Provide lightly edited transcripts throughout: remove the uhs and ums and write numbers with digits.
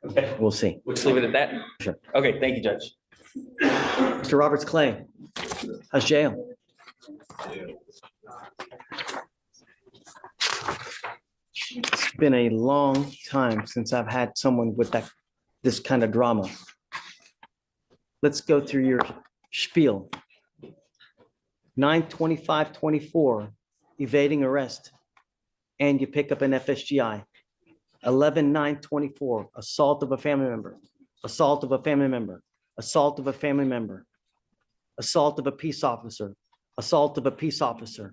Okay, We'll see. we'll just leave it at that. Sure. Okay, thank you, Judge. Mr. Roberts Clay, how's jail? It's been a long time since I've had someone with this kind of drama. Let's go through your spiel. 9/25/24, evading arrest, and you pick up an FSGI. 11/9/24, assault of a family member, assault of a family member, assault of a family member, assault of a peace officer, assault of a peace officer.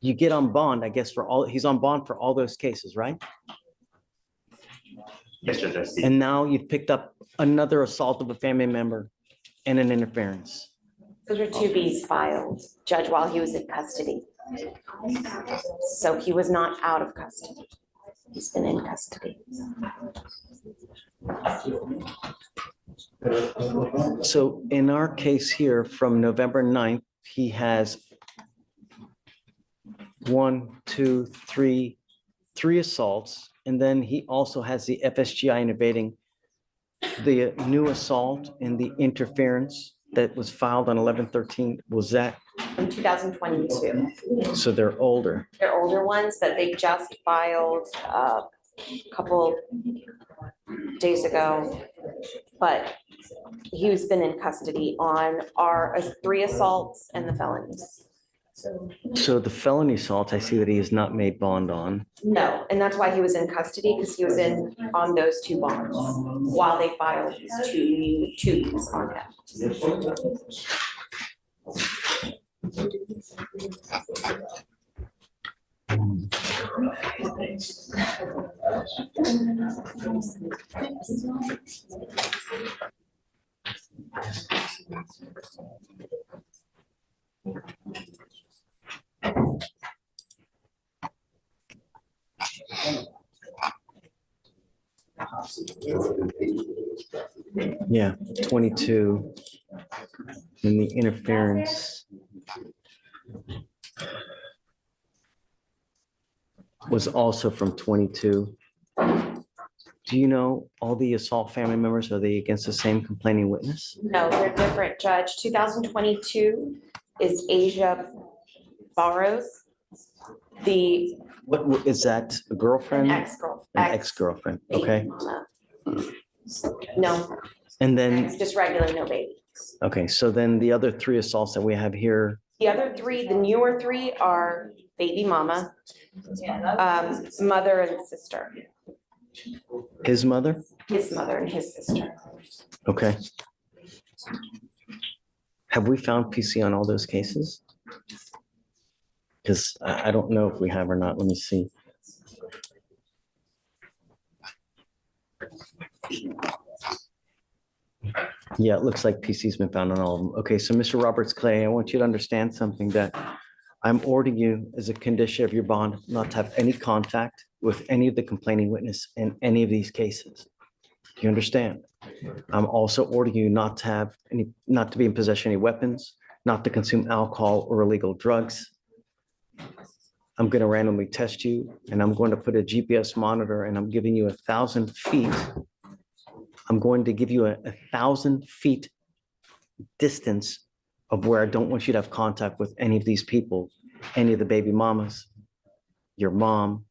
You get on bond, I guess, he's on bond for all those cases, right? Yes, Judge, I see. And now you've picked up another assault of a family member and an interference. Those were two Bs filed, Judge, while he was in custody. So he was not out of custody. He's been in custody. So in our case here, from November 9th, he has three assaults. And then he also has the FSGI in evading, the new assault and the interference that was filed on 11/13. Was that, In 2022. so they're older? They're older ones that they just filed a couple days ago. But he's been in custody on our 3 assaults and the felonies. So the felony assault, I see that he has not made bond on. No, and that's why he was in custody, because he was in on those 2 bonds while they filed these 2s on him. Yeah, 22. And the interference was also from 22. Do you know all the assault family members, are they against the same complaining witness? No, they're different, Judge. 2022 is Asia Barrows, the What is that, a girlfriend? an ex-girl. An ex-girlfriend, okay. No, And then, it's just regular, no baby. okay, so then the other 3 assaults that we have here, The other 3, the newer 3 are baby mama, mother and sister, his mother? his mother and his sister. Okay. Have we found PC on all those cases? Because I don't know if we have or not. Let me see. Yeah, it looks like PC's been found on all of them. Okay, so Mr. Roberts Clay, I want you to understand something, that I'm ordering you as a condition of your bond not to have any contact with any of the complaining witness in any of these cases. Do you understand? I'm also ordering you not to be in possession of any weapons, not to consume alcohol or illegal drugs. I'm going to randomly test you, and I'm going to put a GPS monitor, and I'm giving you 1,000 feet. I'm going to give you a 1,000 feet distance of where I don't want you to have contact with any of these people, any of the baby mamas, your mom,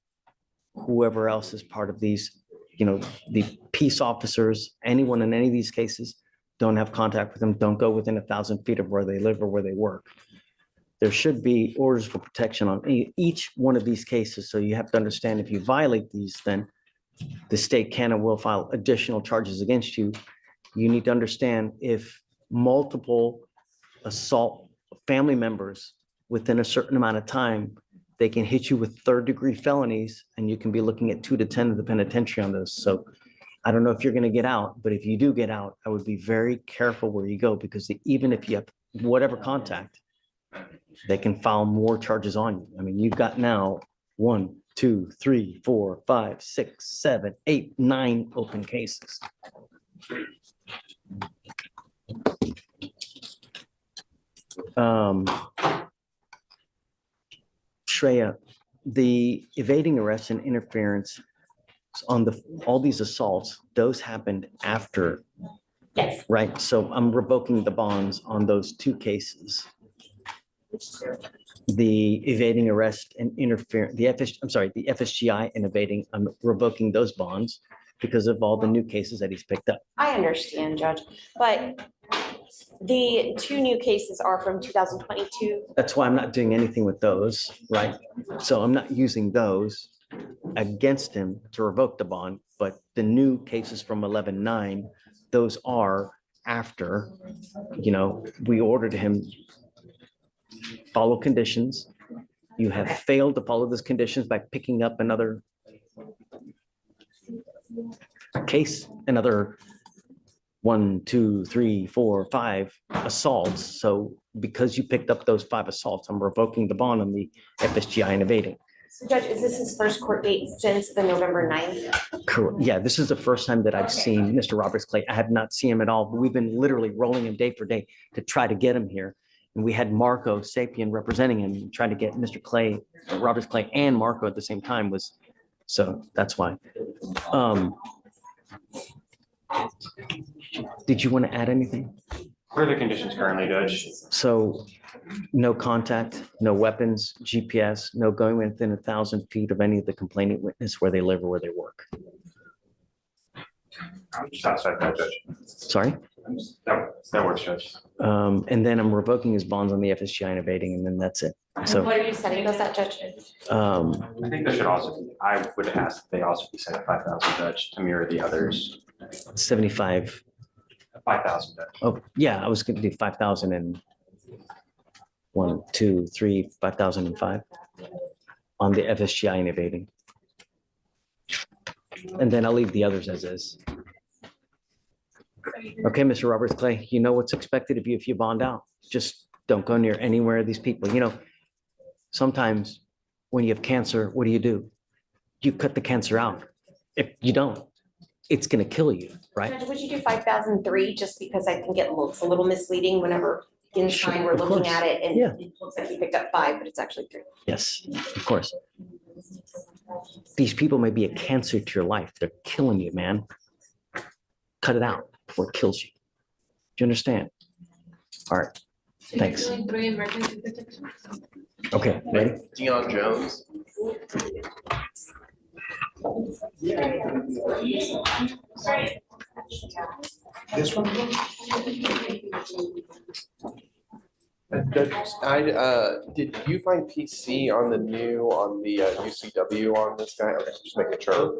whoever else is part of these, the peace officers, anyone in any of these cases. Don't have contact with them. Don't go within 1,000 feet of where they live or where they work. There should be orders for protection on each one of these cases. So you have to understand, if you violate these, then the state can and will file additional charges against you. You need to understand, if multiple assault family members within a certain amount of time, they can hit you with 3rd-degree felonies, and you can be looking at 2 to 10 of the penitentiary on those. So I don't know if you're going to get out, but if you do get out, I would be very careful where you go, because even if you have whatever contact, they can file more charges on you. I mean, you've got now 1, 2, 3, 4, 5, 6, 7, 8, 9 open cases. Shreya, the evading arrest and interference on all these assaults, those happened after, Yes. right? So I'm revoking the bonds on those two cases. The evading arrest and interference, the FSGI and evading, I'm revoking those bonds because of all the new cases that he's picked up. I understand, Judge, but the two new cases are from 2022. That's why I'm not doing anything with those, right? So I'm not using those against him to revoke the bond, but the new cases from 11-9, those are after, we ordered him follow conditions. You have failed to follow those conditions by picking up another case, another 1, 2, 3, 4, 5 assaults. So because you picked up those 5 assaults, I'm revoking the bond on the FSGI and evading. So Judge, is this his first court date since the November 9th? Correct. Yeah, this is the first time that I've seen Mr. Roberts Clay. I have not seen him at all, but we've been literally rolling him day for day to try to get him here. And we had Marco Sapien representing him, trying to get Mr. Clay, Roberts Clay and Marco at the same time so that's why. Did you want to add anything? What are the conditions currently, Judge? So no contact, no weapons, GPS, no going within 1,000 feet of any of the complaining witness where they live or where they work. I'm just outside that, Judge. Sorry? That works, Judge. And then I'm revoking his bonds on the FSGI and evading, and then that's it. So, What are you setting those at, Judge? I think there should also, I would ask that they also be set at 5,000, Judge, to mirror the others. 75. 5,000, Judge. Oh, yeah, I was going to do 5,000 and 1, 2, 3, 5,005 on the FSGI and evading. And then I'll leave the others as is. Okay, Mr. Roberts Clay, you know what's expected of you if you bond out. Just don't go near anywhere of these people. Sometimes when you have cancer, what do? You cut the cancer out. If you don't, it's going to kill you, right? Judge, would you do 5,003 just because I think it looks a little misleading whenever inside we're Of looking course. at it and Yeah. it looks like you picked up 5, but it's actually 3. Yes, of course. These people may be a cancer to your life. They're killing you, man. Cut it out before it kills you. Do you understand? All right, thanks. Okay, ready? Dion Jones. This one? Did you find PC on the UCW on this guy? Okay, just making sure.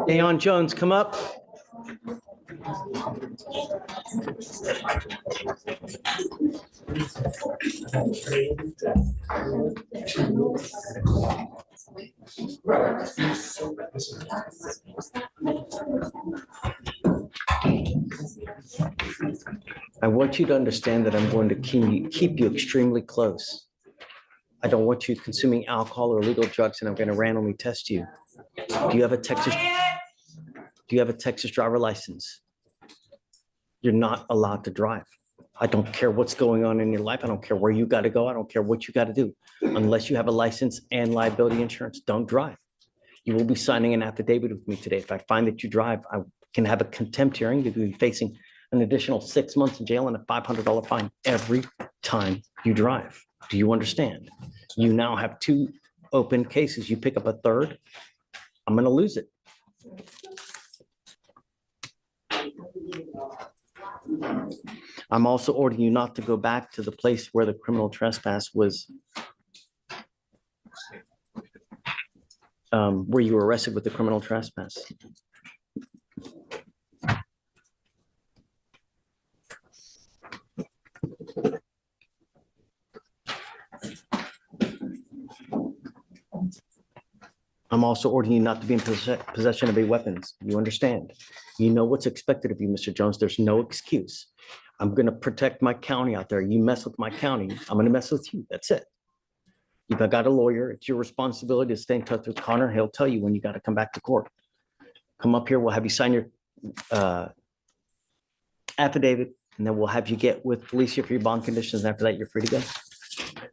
Dion Jones, come up. I want you to understand that I'm going to keep you extremely close. I don't want you consuming alcohol or illegal drugs, and I'm going to randomly test you. Do you have a Texas driver license? You're not allowed to drive. I don't care what's going on in your life. I don't care where you got to go. I don't care what you got to do. Unless you have a license and liability insurance, don't drive. You will be signing an affidavit with me today. If I find that you drive, I can have a contempt hearing. You'll be facing an additional 6 months in jail and a $500 fine every time you drive. Do you understand? You now have 2 open cases. You pick up a third, I'm going to lose it. I'm also ordering you not to go back to the place where the criminal trespass was, where you were arrested with the criminal trespass. I'm also ordering you not to be in possession of any weapons. You understand? You know what's expected of you, Mr. Jones. There's no excuse. I'm going to protect my county out there. You mess with my county, I'm going to mess with you. That's it. If I got a lawyer, it's your responsibility to stay in touch with Connor. He'll tell you when you got to come back to court. come up here. We'll have you sign your affidavit, and then we'll have you get with Felicia for your bond conditions. And after that, you're free to go.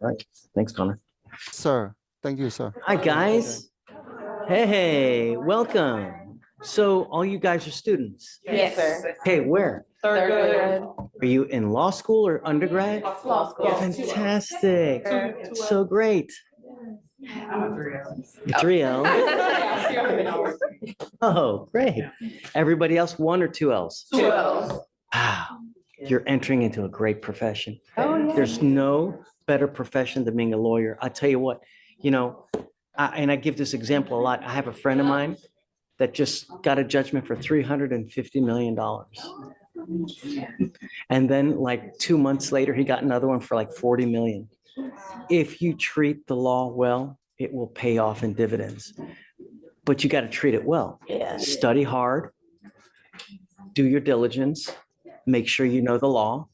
All right. Thanks, Connor. Sir, thank you, sir. Hi, guys. Hey, welcome. So all you guys are students. Yes, sir. Hey, where? Third grade. Are you in law school or undergrad? Law school. Fantastic. So great. Three L. Oh, great. Everybody else, 1 or 2 L's? 2 L's. Wow, you're entering into a great profession. Oh, yeah. There's no better profession than being a lawyer. I tell you what, and I give this example a lot. I have a friend of mine that just got a judgment for $350 million. And then like 2 months later, he got another one for like 40 million. If you treat the law well, it will pay off in dividends. But you got to treat it well. Yeah. Study hard, do your diligence, make sure you know the law,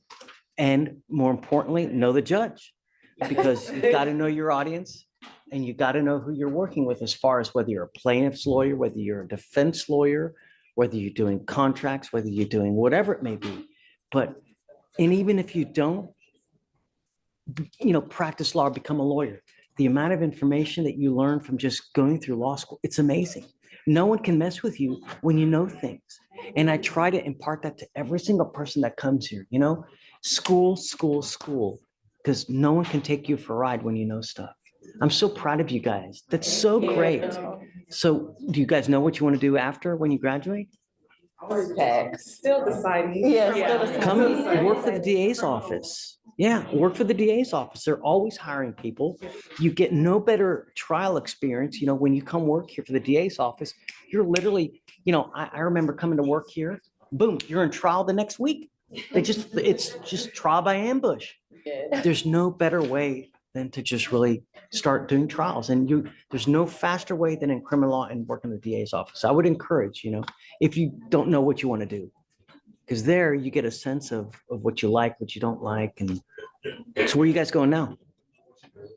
and more importantly, know the judge. Because you've got to know your audience and you got to know who you're working with as far as whether you're a plaintiff's lawyer, whether you're a defense lawyer, whether you're doing contracts, whether you're doing whatever it may be. And even if you don't, practice law, become a lawyer. The amount of information that you learn from just going through law school, it's amazing. No one can mess with you when you know things. And I try to impart that to every single person that comes here, school, because no one can take you for a ride when you know stuff. I'm so proud of you guys. That's so great. So do you guys know what you want to do after when you graduate? Still deciding. Yeah, still deciding. Come work for the DA's office. Yeah, work for the DA's office. They're always hiring people. You get no better trial experience. When you come work here for the DA's office, you're literally, I remember coming to work here, boom, you're in trial the next week. It's just trial by ambush. There's no better way than to just really start doing trials. And there's no faster way than in criminal law and working in the DA's office. I would encourage, if you don't know what you want to do, because there you get a sense of what you like, what you don't like. And so where are you guys going now?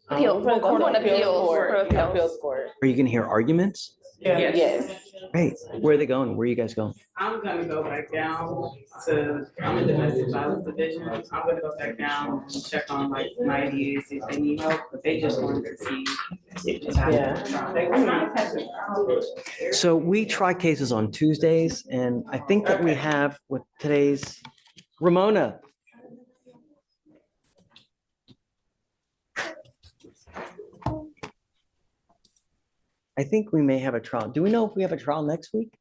Appeal, I'm going to appeals. Are you going to hear arguments? Yes. Great. Where are they going? Where are you guys going? I'm gonna go back down I'm in domestic violence division. I'm gonna go back down and check on like my ideas if they need help, but they just wanted to see if it's happening. So we try cases on Tuesdays, and I think that we have with today's Ramona. I think we may have a trial. Do we know if we have a trial next week?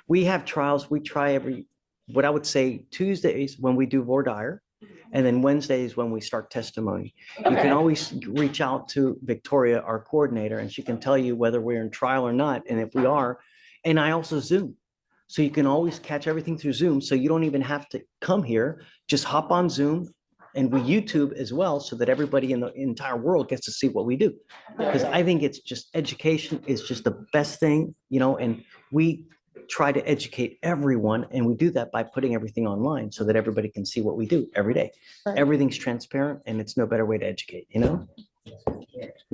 We have trials. We try what I would say Tuesdays when we do voir dire, and then Wednesdays when we start testimony. You can always reach out to Victoria, our coordinator, and she can tell you whether we're in trial or not. And if we are, and I also Zoom. So you can always catch everything through Zoom. So you don't even have to come here. Just hop on Zoom. And we YouTube as well, so that everybody in the entire world gets to see what we do. Because I think it's just education is just the best thing, and we try to educate everyone. And we do that by putting everything online so that everybody can see what we do every day. Everything's transparent, and it's no better way to educate, You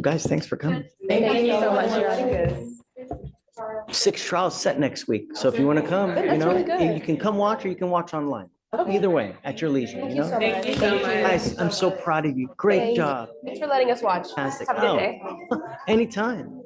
guys, thanks for coming. Thank you so much. 6 trials set next week. So if you want to come, really good. you can come watch or you can watch online. Either way, at your leisure, Thank you so much. Thank you so much. Guys, I'm so proud of you. Great Thank you. job. Thanks for letting us watch. Fantastic. Have a good Oh, day. anytime.